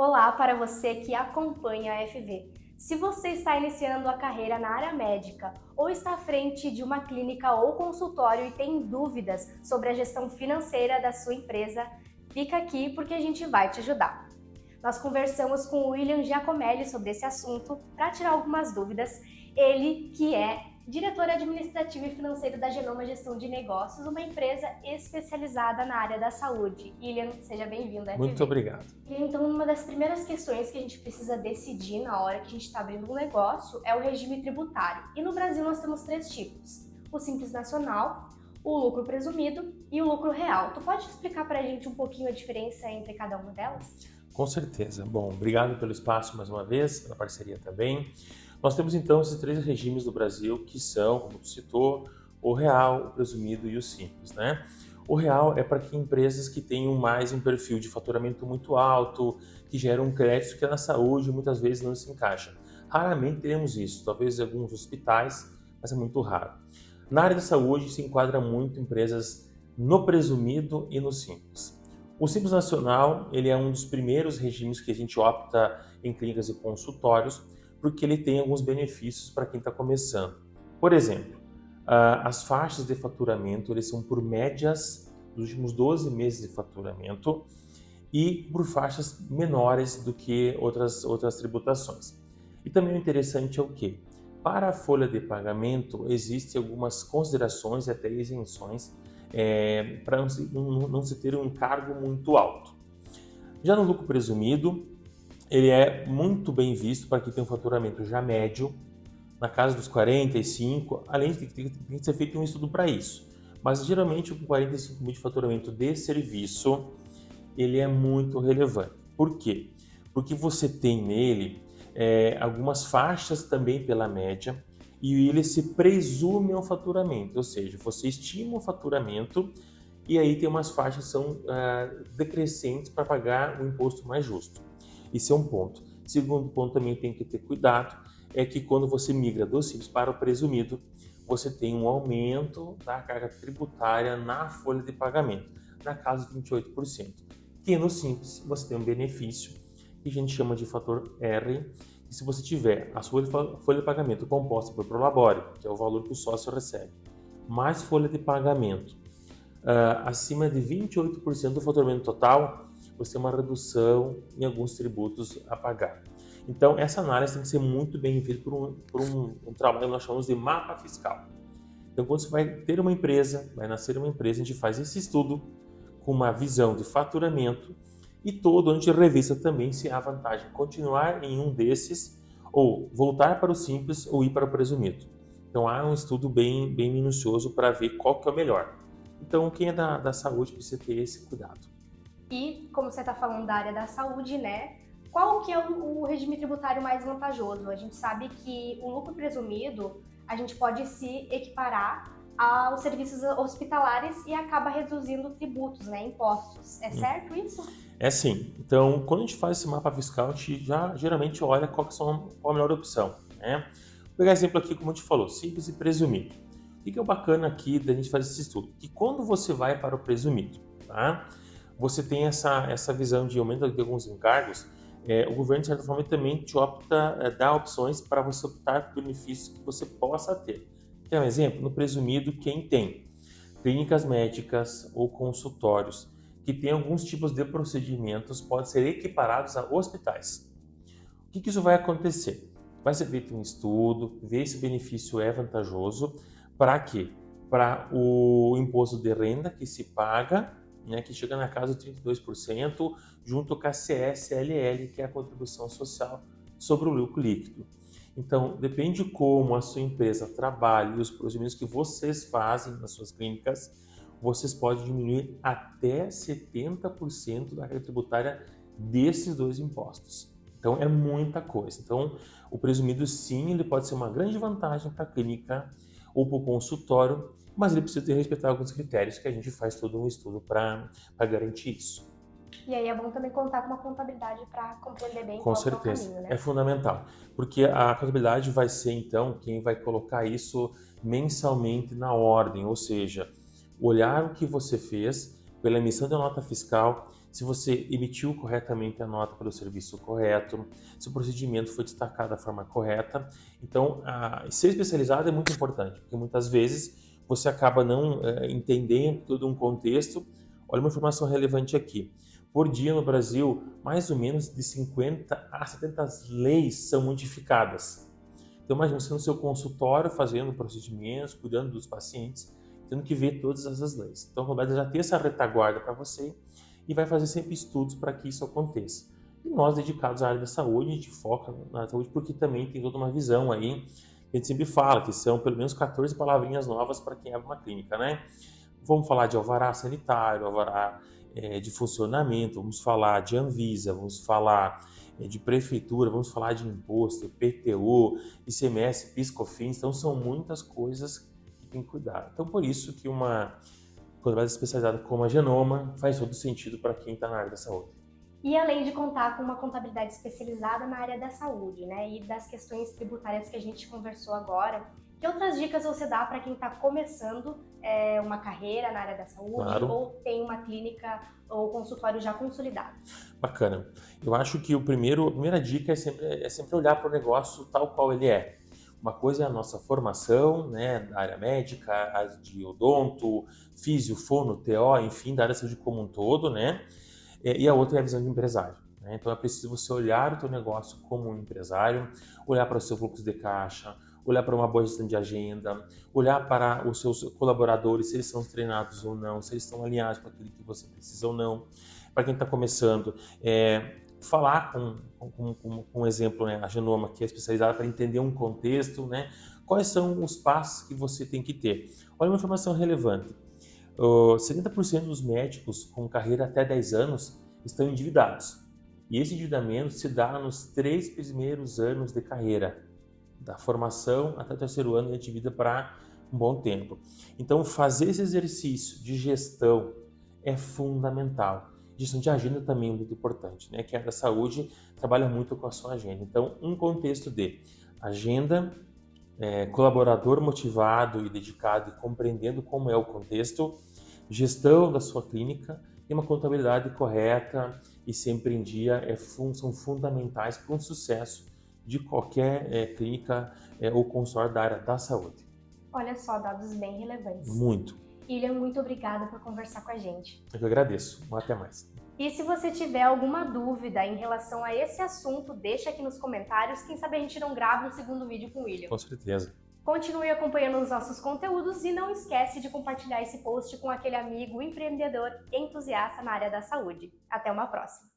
Olá para você que acompanha a FV. Se você está iniciando a carreira na área médica ou está à frente de uma clínica ou consultório e tem dúvidas sobre a gestão financeira da sua empresa, fica aqui porque a gente vai te ajudar. Nós conversamos com o William Giacomelli sobre esse assunto para tirar algumas dúvidas. Ele que é diretor administrativo e financeiro da Genoma Gestão de Negócios, uma empresa especializada na área da saúde. William, seja bem-vindo à Muito FV. obrigado. Então, uma das primeiras questões que a gente precisa decidir na hora que a gente está abrindo um negócio é o regime tributário. E no Brasil nós temos três tipos: o Simples Nacional, o lucro presumido e o lucro real. Tu pode explicar para a gente um pouquinho a diferença entre cada uma delas? Com certeza. Bom, obrigado pelo espaço mais uma vez, pela parceria também. Nós temos então esses três regimes do Brasil que são, como tu citou, o real, o presumido e o simples, né? O real é para que empresas que tenham mais um perfil de faturamento muito alto, que geram um crédito que na saúde muitas vezes não se encaixa. Raramente teremos isso, talvez em alguns hospitais, mas é muito raro. Na área da saúde se enquadra muito empresas no presumido e no simples. O Simples Nacional, ele é um dos primeiros regimes que a gente opta em clínicas e consultórios, porque ele tem alguns benefícios para quem está começando. Por exemplo, as faixas de faturamento eles são por médias dos últimos 12 meses de faturamento e por faixas menores do que outras tributações. E também o interessante é o quê? Para a folha de pagamento, existem algumas considerações e até isenções para não se ter um encargo muito alto. Já no lucro presumido, ele é muito bem visto para quem tem um faturamento já médio, na casa dos 45, além de que tem que ser feito um estudo para isso. Mas geralmente com 45 mil de faturamento de serviço, ele é muito relevante. Por quê? Porque você tem nele algumas faixas também pela média, e ele se presume ao faturamento, ou seja, você estima o faturamento e aí tem umas faixas que são decrescentes para pagar o imposto mais justo. Isso é um ponto. Segundo ponto também tem que ter cuidado, é que quando você migra do simples para o presumido, você tem um aumento da carga tributária na folha de pagamento, na casa de 28%. Que no simples você tem um benefício que a gente chama de fator R, e se você tiver a sua folha de pagamento composta por prolabore, que é o valor que o sócio recebe, mais folha de pagamento acima de 28% do faturamento total, você tem uma redução em alguns tributos a pagar. Então, essa análise tem que ser muito bem feita por um trabalho que nós chamamos de mapa fiscal. Então, quando você vai ter uma empresa, vai nascer uma empresa, a gente faz esse estudo com uma visão de faturamento e todo ano a gente revisa também se há vantagem continuar em um desses ou voltar para o simples ou ir para o presumido. Então há um estudo bem minucioso para ver qual que é o melhor. Então quem é da saúde precisa ter esse cuidado. E, como você está falando da área da saúde, né? Qual que é o regime tributário mais vantajoso? A gente sabe que o lucro presumido, a gente pode se equiparar aos serviços hospitalares e acaba reduzindo tributos, né? Impostos. É certo isso? É assim, então quando a gente faz esse mapa fiscal, a gente já geralmente olha qual a melhor opção, né? Vou pegar exemplo aqui, como a gente falou, simples e presumido. O que é o bacana aqui da gente fazer esse estudo? Que quando você vai para o presumido, tá? Você tem essa visão de aumento de alguns encargos, o governo, de certa forma, também te dá opções para você optar por benefícios que você possa ter. Quer um exemplo? No presumido, quem tem clínicas médicas ou consultórios que têm alguns tipos de procedimentos podem ser equiparados a hospitais. O que isso vai acontecer? Vai ser feito um estudo, ver se o benefício é vantajoso. Para quê? Para o imposto de renda que se paga, né, que chega na casa de 32%, junto com a CSLL, que é a contribuição social sobre o lucro líquido. Então, depende de como a sua empresa trabalha e os procedimentos que vocês fazem nas suas clínicas, vocês podem diminuir até 70% da carga tributária desses dois impostos. Então, é muita coisa. Então, o presumido, sim, ele pode ser uma grande vantagem para a clínica ou para o consultório, mas ele precisa respeitar alguns critérios que a gente faz todo um estudo para garantir isso. E aí é bom também contar com uma contabilidade para compreender bem Com qual que é o certeza, caminho, é né? fundamental, porque a contabilidade vai ser então quem vai colocar isso mensalmente na ordem, ou seja, olhar o que você fez pela emissão da nota fiscal, se você emitiu corretamente a nota pelo serviço correto, se o procedimento foi destacado da forma correta. Então, ser especializado é muito importante, porque muitas vezes você acaba não entendendo todo um contexto. Olha uma informação relevante aqui. Por dia no Brasil, mais ou menos de 50 a 70 leis são modificadas. Então, imagina você no seu consultório fazendo procedimentos, cuidando dos pacientes, tendo que ver todas essas leis. Então, a Roberta já tem essa retaguarda para você e vai fazer sempre estudos para que isso aconteça. E nós, dedicados à área da saúde, a gente foca na saúde porque também tem toda uma visão aí, que a gente sempre fala, que são pelo menos 14 palavrinhas novas para quem abre uma clínica, né? Vamos falar de alvará sanitário, alvará de funcionamento, vamos falar de Anvisa, vamos falar de prefeitura, vamos falar de imposto, IPTU, ICMS, PIS/COFINS, então são muitas coisas que tem que cuidar. Então por isso que uma contabilidade especializada como a Genoma faz todo sentido para quem está na área da saúde. E além de contar com uma contabilidade especializada na área da saúde, né, e das questões tributárias que a gente conversou agora, que outras dicas você dá para quem está começando uma carreira na área da saúde, Claro. ou tem uma clínica ou consultório já consolidado? Bacana. Eu acho que a primeira dica é sempre olhar para o negócio tal qual ele é. Uma coisa é a nossa formação, né, da área médica, a de odonto, físio, fono, TO, enfim, da área de saúde como um todo, né? E a outra é a visão de empresário, né? Então é preciso você olhar o teu negócio como um empresário, olhar para o seu fluxo de caixa, olhar para uma boa gestão de agenda, olhar para os seus colaboradores, se eles são treinados ou não, se eles estão alinhados com aquilo que você precisa ou não. Para quem está começando, falar com um exemplo, né, a Genoma, que é especializada para entender um contexto, né, quais são os passos que você tem que ter. Olha uma informação relevante. 70% dos médicos com carreira até 10 anos estão endividados. E esse endividamento se dá nos 3 primeiros anos de carreira, da formação até o 3º ano de vida para um bom tempo. Então, fazer esse exercício de gestão é fundamental. Gestão de agenda também é muito importante, né? Que a área da saúde trabalha muito com a sua agenda. Então, um contexto de agenda, colaborador motivado e dedicado e compreendendo como é o contexto, gestão da sua clínica e uma contabilidade correta e sempre em dia são fundamentais para um sucesso de qualquer clínica ou consultório da área da saúde. Olha só, dados bem relevantes. Muito. William, muito obrigada por conversar com a gente. Eu que agradeço. Até mais. E se você tiver alguma dúvida em relação a esse assunto, deixa aqui nos comentários. Quem sabe a gente não grava um segundo vídeo com o William. Com certeza. Continue acompanhando os nossos conteúdos e não esquece de compartilhar esse post com aquele amigo empreendedor entusiasta na área da saúde. Até uma próxima!